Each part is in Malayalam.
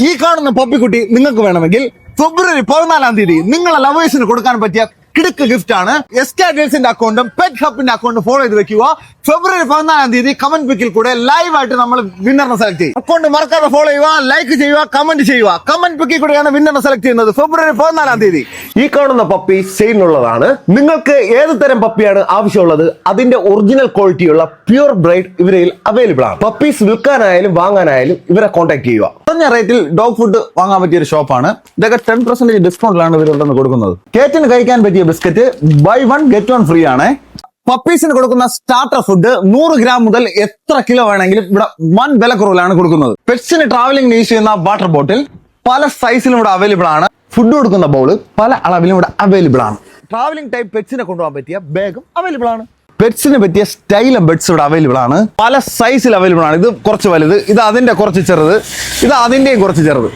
ഈ കാണുന്ന പപ്പിക്കുട്ടി നിങ്ങൾക്ക് വേണമെങ്കിൽ ഫെബ്രുവരി 14 നിങ്ങളെ ലവേഴ്സിന് കൊടുക്കാൻ പറ്റിയ കിടുക്ക് ഗിഫ്റ്റ് ആണ്. എസ്കാഡേഴ്സിന്റെ അക്കൗണ്ടും പെറ്റ് ഹബിന്റെ അക്കൗണ്ടും ഫോളോ ചെയ്ത് വെക്കുക. ഫെബ്രുവരി 14 കമന്റ് പിക്കിൽ കൂടെ ലൈവ് ആയിട്ട് നമ്മൾ വിന്നറിനെ സെലക്ട് ചെയ്യും. അക്കൗണ്ട് മറക്കാതെ ഫോളോ ചെയ്യുക, ലൈക്ക് ചെയ്യുക, കമന്റ് ചെയ്യുക. കമന്റ് പിക്കിൽ കൂടെയാണ് വിന്നറിനെ സെലക്ട് ചെയ്യുന്നത് ഫെബ്രുവരി 14. ഈ കാണുന്ന പപ്പി സെയിലിനുള്ളതാണ്. നിങ്ങൾക്ക് ഏത് തരം പപ്പിയാണ് ആവശ്യമുള്ളത് അതിന്റെ ഒറിജിനൽ ക്വാളിറ്റിയുള്ള പ്യൂർ ബ്രൈഡ് ഇവരിൽ അവൈലബിൾ ആണ്. പപ്പീസ് വിൽക്കാനായാലും വാങ്ങാനായാലും ഇവരെ കോൺടാക്ട് ചെയ്യുക. കുറഞ്ഞ റേറ്റിൽ ഡോഗ് ഫുഡ് വാങ്ങാൻ പറ്റിയ ഒരു ഷോപ്പാണ്. ഇതൊക്കെ 10% ഡിസ്കൗണ്ടിലാണ് ഇവരുണ്ടെന്ന് കൊടുക്കുന്നത്. കേറ്റിന് കഴിക്കാൻ പറ്റിയ ബിസ്ക്കറ്റ് ബൈ 1 ഗെറ്റ് 1 ഫ്രീ ആണ്. പപ്പീസിന് കൊടുക്കുന്ന സ്റ്റാർട്ടർ ഫുഡ് 100 ഗ്രാം മുതൽ എത്ര കിലോ വേണമെങ്കിലും ഇവിടെ വൻ വില കുറവിലാണ് കൊടുക്കുന്നത്. പെറ്റ്സിന് ട്രാവലിംഗ് യൂസ് ചെയ്യുന്ന വാട്ടർ ബോട്ടിൽ പല സൈസിലും ഇവിടെ അവൈലബിൾ ആണ്. ഫുഡ് കൊടുക്കുന്ന ബൗൾ പല അളവിലും ഇവിടെ അവൈലബിൾ ആണ്. ട്രാവലിംഗ് ടൈപ്പ് പെറ്റ്സിനെ കൊണ്ടുപോകാൻ പറ്റിയ ബാഗും അവൈലബിൾ ആണ്. പെറ്റ്സിന് പറ്റിയ സ്റ്റൈലും ബെഡ്സ് ഇവിടെ അവൈലബിൾ ആണ്. പല സൈസിൽ അവൈലബിൾ ആണ്. ഇത് കുറച്ച് വലുത്, ഇത് അതിന്റെ കുറച്ച് ചെറുത്, ഇത് അതിന്റെയും കുറച്ച് ചെറുത്.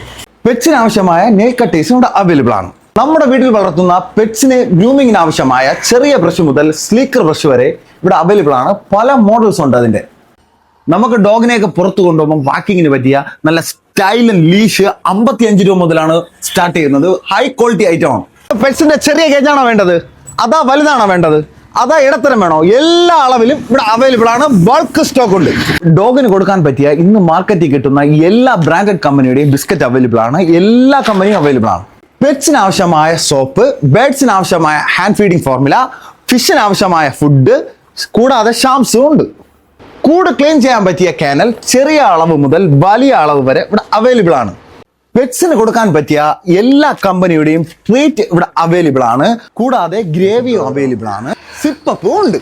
പെറ്റ്സിന് ആവശ്യമായ നെയിൽ കട്ടേഴ്സും ഇവിടെ അവൈലബിൾ ആണ്. നമ്മുടെ വീട്ടിൽ വളർത്തുന്ന പെറ്റ്സിന് ഗ്രൂമിങ്ങിന് ആവശ്യമായ ചെറിയ ബ്രഷ് മുതൽ സ്ലീക്കർ ബ്രഷ് വരെ ഇവിടെ അവൈലബിൾ ആണ്. പല മോഡൽസ് ഉണ്ട് അതിന്റെ. നമുക്ക് ഡോഗിനെയൊക്കെ പുറത്തു കൊണ്ടുപോകുമ്പോൾ വാക്കിങ്ങിന് പറ്റിയ നല്ല സ്റ്റൈലൻ ലീഷ് 55 രൂപ മുതലാണ് സ്റ്റാർട്ട് ചെയ്യുന്നത്. ഹൈ ക്വാളിറ്റി ഐറ്റം ആണ്. പെറ്റ്സിന്റെ ചെറിയ കേജാണോ വേണ്ടത്, അതാ വലുതാണോ വേണ്ടത്, അതാ ഇടത്തരം വേണോ, എല്ലാ അളവിലും ഇവിടെ അവൈലബിൾ ആണ്. ബൾക്ക് സ്റ്റോക്ക് ഉണ്ട്. ഡോഗിന് കൊടുക്കാൻ പറ്റിയ ഇന്ന് മാർക്കറ്റിൽ കിട്ടുന്ന എല്ലാ ബ്രാൻഡഡ് കമ്പനിയുടെയും ബിസ്ക്കറ്റ് അവൈലബിൾ ആണ്. എല്ലാ കമ്പനിയും അവൈലബിൾ ആണ്. പെറ്റ്സിന് ആവശ്യമായ സോപ്പ്, ബേഡ്സിന് ആവശ്യമായ ഹാൻഡ് ഫീഡിംഗ് ഫോർമുല, ഫിഷിന് ആവശ്യമായ ഫുഡ്, കൂടാതെ ഷാംസും ഉണ്ട്. കൂട് ക്ലീൻ ചെയ്യാൻ പറ്റിയ കാനൽ ചെറിയ അളവ് മുതൽ വലിയ അളവ് വരെ ഇവിടെ അവൈലബിൾ ആണ്. പെറ്റ്സിന് കൊടുക്കാൻ പറ്റിയ എല്ലാ കമ്പനിയുടെയും ട്രീറ്റ് ഇവിടെ അവൈലബിൾ ആണ്. കൂടാതെ ഗ്രേവിയും അവൈലബിൾ ആണ്. സിപ്പപ്പും ഉണ്ട്.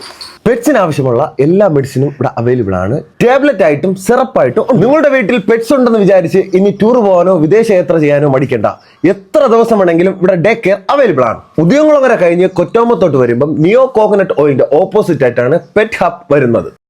പെറ്റ്സിന് ആവശ്യമുള്ള എല്ലാ മെഡിസിനും ഇവിടെ അവൈലബിൾ ആണ്. ടാബ്ലറ്റ് ആയിട്ടും സിറപ്പായിട്ടും. നിങ്ങളുടെ വീട്ടിൽ പെറ്റ്സ് ഉണ്ടെന്ന് വിചാരിച്ച് ഇനി ടൂർ പോകാനോ വിദേശ യാത്ര ചെയ്യാനോ മടിക്കണ്ട. എത്ര ദിവസം വേണമെങ്കിലും ഇവിടെ ഡേ കെയർ അവൈലബിൾ ആണ്. ഉദ്യോഗങ്ങളെ കഴിഞ്ഞ് കൊറ്റോമത്തോട്ട് വരുമ്പം നിയോ കോക്കനട്ട് ഓയിലിന്റെ ഓപ്പോസിറ്റ് ആയിട്ടാണ് പെറ്റ് ഹബ് വരുന്നത്.